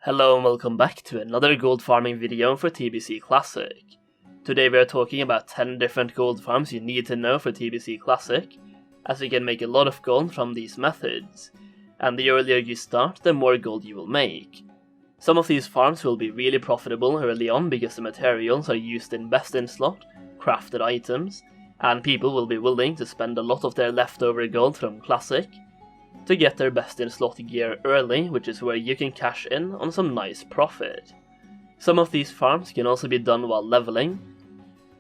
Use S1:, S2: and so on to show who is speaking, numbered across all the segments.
S1: Hello and welcome back to another gold farming video for TBC Classic. Today we are talking about 10 different gold farms you need to know for TBC Classic, as you can make a lot of gold from these methods, and the earlier you start, the more gold you will make. Some of these farms will be really profitable early on because the materials are used in best in slot, crafted items, and people will be willing to spend a lot of their leftover gold from Classic to get their best in slot gear early, which is where you can cash in on some nice profit. Some of these farms can also be done while leveling,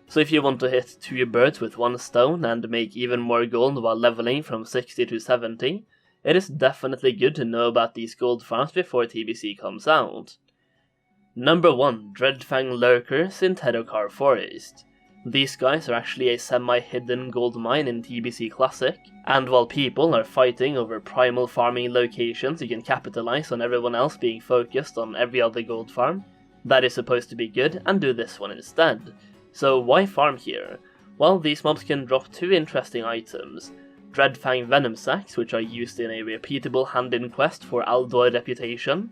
S1: so if you want to hit 2 birds with 1 stone and make even more gold while leveling from 60 to 70, it is definitely good to know about these gold farms before TBC comes out. Number 1. Dreadfang Lurkers in Terokkar Forest. These guys are actually a semi-hidden gold mine in TBC Classic, and while people are fighting over Primal farming locations, you can capitalize on everyone else being focused on every other gold farm. That is supposed to be good, and do this one instead. So why farm here? Well, these mobs can drop 2 interesting items. Dreadfang Venom sacks, which are used in a repeatable hand-in quest for Aldor reputation,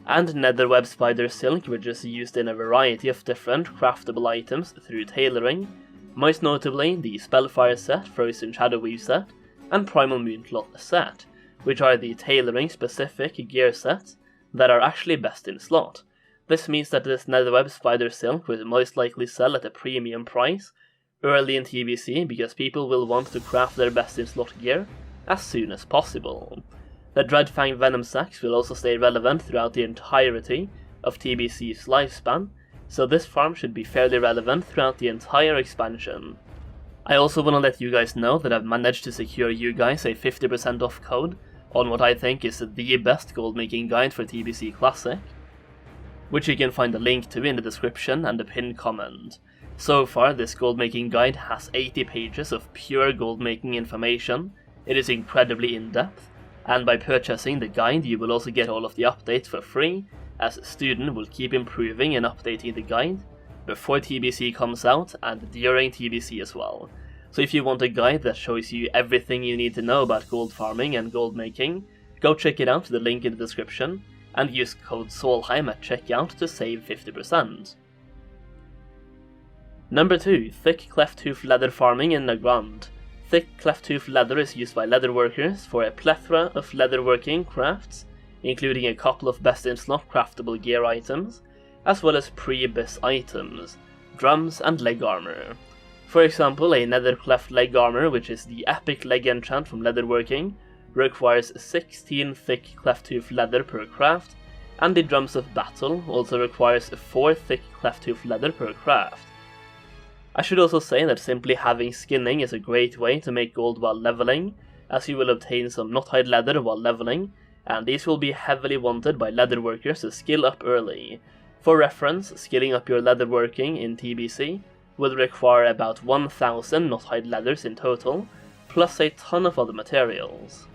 S1: and Netherweb spider silk, which is used in a variety of different craftable items through tailoring, most notably the Spellfire set, Frozen Shadow Weave set, and Primal Mooncloth set, which are the tailoring specific gear sets that are actually best in slot. This means that this Netherweb spider silk will most likely sell at a premium price early in TBC because people will want to craft their best in slot gear as soon as possible. The Dreadfang Venom sacks will also stay relevant throughout the entirety of TBC's lifespan, so this farm should be fairly relevant throughout the entire expansion. I also want to let you guys know that I've managed to secure you guys a 50% off code on what I think is the best gold making guide for TBC Classic, which you can find a link to in the description and the pinned comment. So far, this gold making guide has 80 pages of pure gold making information. It is incredibly in-depth, and by purchasing the guide you will also get all of the updates for free, as Studen will keep improving and updating the guide before TBC comes out and during TBC as well. So if you want a guide that shows you everything you need to know about gold farming and gold making, go check it out, the link in the description, and use code Solheim at checkout to save 50%. Number 2. Thick Clefthoof leather farming in Nagrand. Thick Clefthoof leather is used by leather workers for a plethora of leatherworking crafts, including a couple of best-in-slot craftable gear items, as well as pre-bis items, drums and leg armor. For example, a nether cleft leg armor, which is the epic leg enchant from leatherworking, requires 16 thick Clefthoof leather per craft, and the drums of battle also requires 4 thick Clefthoof leather per craft. I should also say that simply having skinning is a great way to make gold while leveling, as you will obtain some knothide leather while leveling, and these will be heavily wanted by leatherworkers to skill up early. For reference, skilling up your leatherworking in TBC will require about 1000 knothide leathers in total, plus a ton of other materials.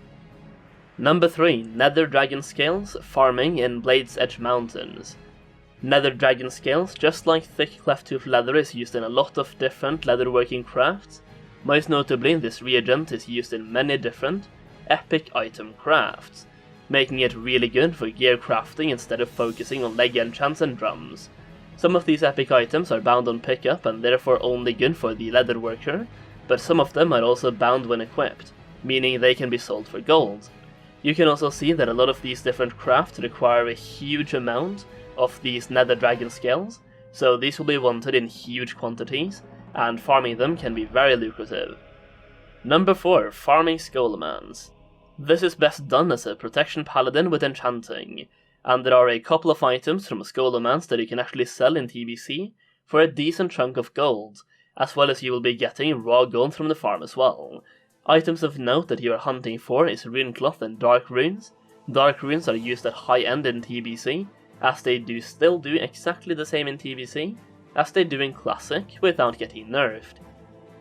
S1: Number 3. Nether Dragonscales farming in Blades Edge Mountains. Nether Dragonscales, just like thick Clefthoof leather, is used in a lot of different leatherworking crafts. Most notably, this reagent is used in many different epic item crafts, making it really good for gear crafting instead of focusing on leg enchants and drums. Some of these epic items are bound on pickup and therefore only good for the leatherworker, but some of them are also bound when equipped, meaning they can be sold for gold. You can also see that a lot of these different crafts require a huge amount of these Nether Dragonscales, so these will be wanted in huge quantities, and farming them can be very lucrative. Number 4. Farming Scholomance. This is best done as a protection paladin with enchanting, and there are a couple of items from Scholomance that you can actually sell in TBC for a decent chunk of gold, as well as you will be getting raw gold from the farm as well. Items of note that you are hunting for is Runecloth and Dark Runes. Dark Runes are used at high end in TBC, as they still do exactly the same in TBC as they do in Classic without getting nerfed.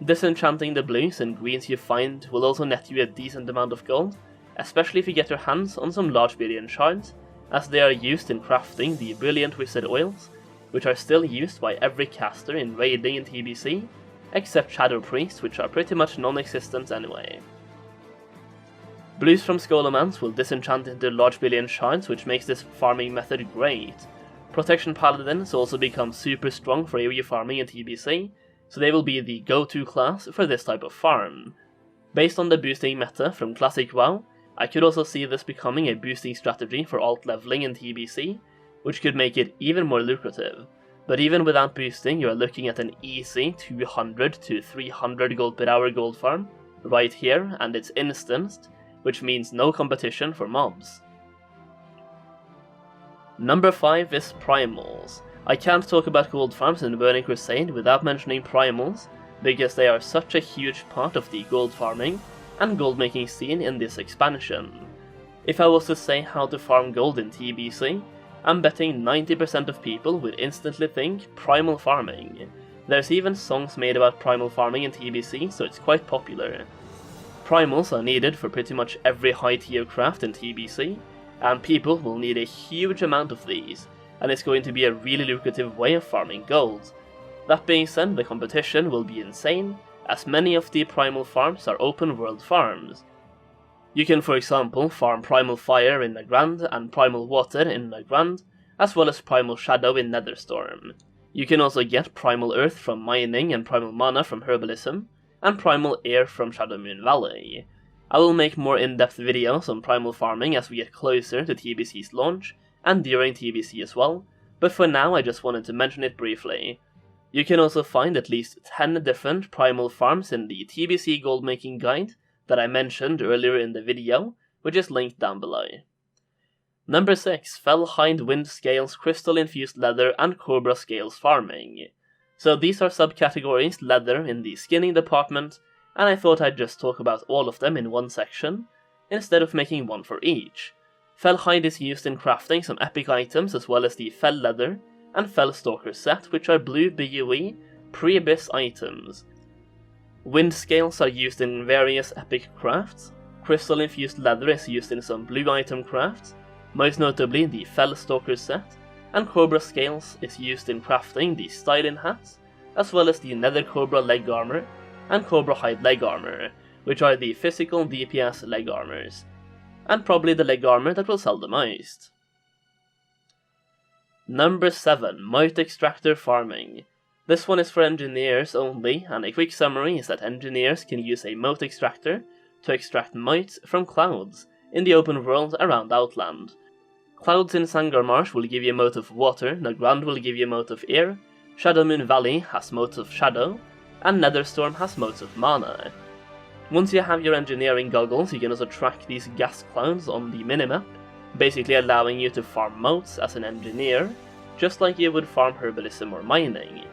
S1: Disenchanting the blues and greens you find will also net you a decent amount of gold, especially if you get your hands on some large brilliant shards, as they are used in crafting the brilliant wizard oils, which are still used by every caster in raiding in TBC, except Shadow Priests, which are pretty much non-existent anyway. Blues from Scholomance will disenchant into large billion shards, which makes this farming method great. Protection Paladins also become super strong for AoE farming in TBC, so they will be the go-to class for this type of farm. Based on the boosting meta from Classic WoW, I could also see this becoming a boosting strategy for alt leveling in TBC, which could make it even more lucrative. But even without boosting, you are looking at an easy 200 to 300 gold per hour gold farm right here, and it's instanced, which means no competition for mobs. Number 5 is Primals. I can't talk about gold farms in Burning Crusade without mentioning Primals, because they are such a huge part of the gold farming and gold making scene in this expansion. If I was to say how to farm gold in TBC, I'm betting 90% of people would instantly think Primal farming. There's even songs made about Primal farming in TBC, so it's quite popular. Primals are needed for pretty much every high tier craft in TBC, and people will need a huge amount of these, and it's going to be a really lucrative way of farming gold. That being said, the competition will be insane, as many of the Primal farms are open world farms. You can, for example, farm Primal Fire in Nagrand and Primal Water in Nagrand, as well as Primal Shadow in Netherstorm. You can also get Primal Earth from mining and Primal Mana from Herbalism, and Primal Air from Shadowmoon Valley. I will make more in-depth videos on Primal farming as we get closer to TBC's launch, and during TBC as well, but for now I just wanted to mention it briefly. You can also find at least 10 different Primal farms in the TBC Goldmaking guide that I mentioned earlier in the video, which is linked down below. Number 6, Fellhide Wind Scales, Crystal Infused Leather and Cobra Scales farming. So these are subcategories leather in the skinning department, and I thought I'd just talk about all of them in one section, instead of making one for each. Fellhide is used in crafting some epic items as well as the Fell Leather and Fell Stalker set, which are blue BUE pre-abyss items. Wind Scales are used in various epic crafts. Crystal Infused Leather is used in some blue item crafts, most notably the Fell Stalker set, and Cobra Scales is used in crafting the Studen hats, as well as the Nether Cobra leg armor and Cobra hide leg armor, which are the physical DPS leg armors, and probably the leg armor that will sell the most. Number 7, Mote Extractor farming. This one is for engineers only, and a quick summary is that engineers can use a Mote Extractor to extract motes from clouds in the open world around Outland. Clouds in Sangarmarsh will give you a mote of water, Nagrand will give you a mote of air, Shadowmoon Valley has motes of shadow, and Netherstorm has motes of mana. Once you have your engineering goggles, you can also track these gas clouds on the minimap, basically allowing you to farm motes as an engineer, just like you would farm herbalism or mining.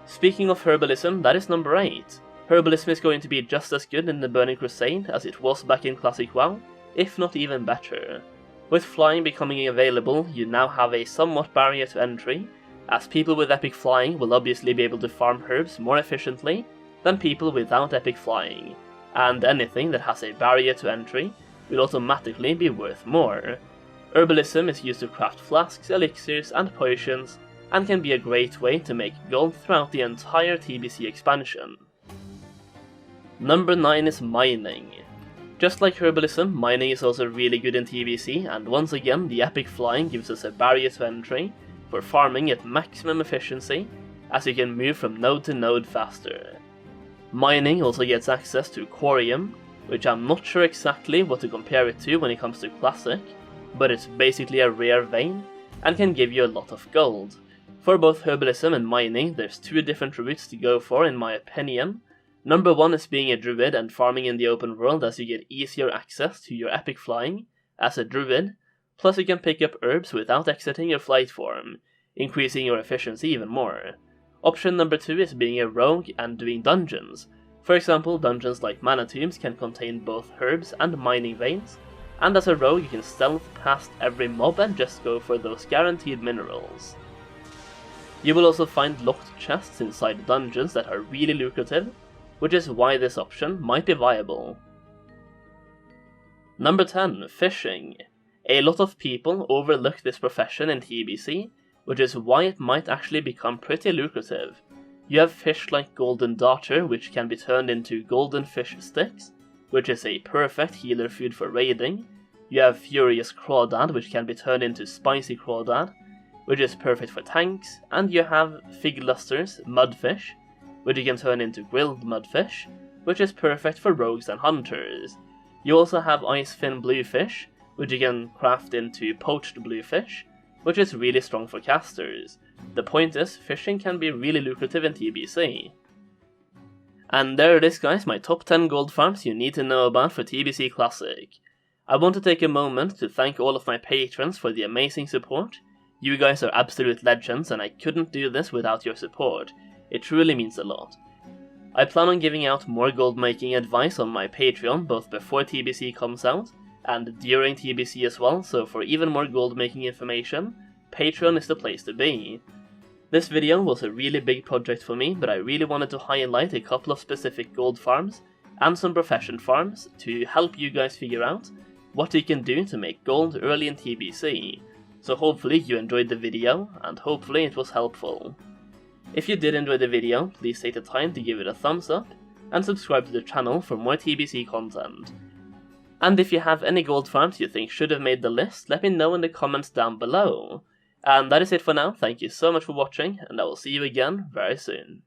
S1: Speaking of herbalism, that is number 8. Herbalism is going to be just as good in the Burning Crusade as it was back in Classic WoW, if not even better. With flying becoming available, you now have a somewhat barrier to entry, as people with epic flying will obviously be able to farm herbs more efficiently than people without epic flying, and anything that has a barrier to entry will automatically be worth more. Herbalism is used to craft flasks, elixirs and potions, and can be a great way to make gold throughout the entire TBC expansion. Number 9 is mining. Just like herbalism, mining is also really good in TBC, and once again the epic flying gives us a barrier to entry for farming at maximum efficiency, as you can move from node to node faster. Mining also gets access to Corium, which I'm not sure exactly what to compare it to when it comes to Classic, but it's basically a rare vein, and can give you a lot of gold. For both herbalism and mining, there's 2 different routes to go for in my opinion. Number 1 is being a druid and farming in the open world, as you get easier access to your epic flying as a druid, plus you can pick up herbs without exiting your flight form, increasing your efficiency even more. Option number 2 is being a rogue and doing dungeons. For example, dungeons like mana tombs can contain both herbs and mining veins, and as a rogue you can stealth past every mob and just go for those guaranteed minerals. You will also find locked chests inside the dungeons that are really lucrative, which is why this option might be viable. Number 10, fishing. A lot of people overlook this profession in TBC, which is why it might actually become pretty lucrative. You have fish like Golden Darter, which can be turned into golden fish sticks, which is a perfect healer food for raiding. You have Furious Crawdad, which can be turned into Spicy Crawdad, which is perfect for tanks, and you have Figluster's Mudfish, which you can turn into Grilled Mudfish, which is perfect for rogues and hunters. You also have Icefin Bluefish, which you can craft into Poached Bluefish, which is really strong for casters. The point is, fishing can be really lucrative in TBC. And there it is guys, my top 10 gold farms you need to know about for TBC Classic. I want to take a moment to thank all of my patrons for the amazing support. You guys are absolute legends and I couldn't do this without your support. It truly means a lot. I plan on giving out more gold making advice on my Patreon both before TBC comes out and during TBC as well, so for even more gold making information, Patreon is the place to be. This video was a really big project for me, but I really wanted to highlight a couple of specific gold farms and some profession farms to help you guys figure out what you can do to make gold early in TBC. So hopefully you enjoyed the video, and hopefully it was helpful. If you did enjoy the video, please take the time to give it a thumbs up, and subscribe to the channel for more TBC content. And if you have any gold farms you think should have made the list, let me know in the comments down below. And that is it for now, thank you so much for watching, and I will see you again very soon.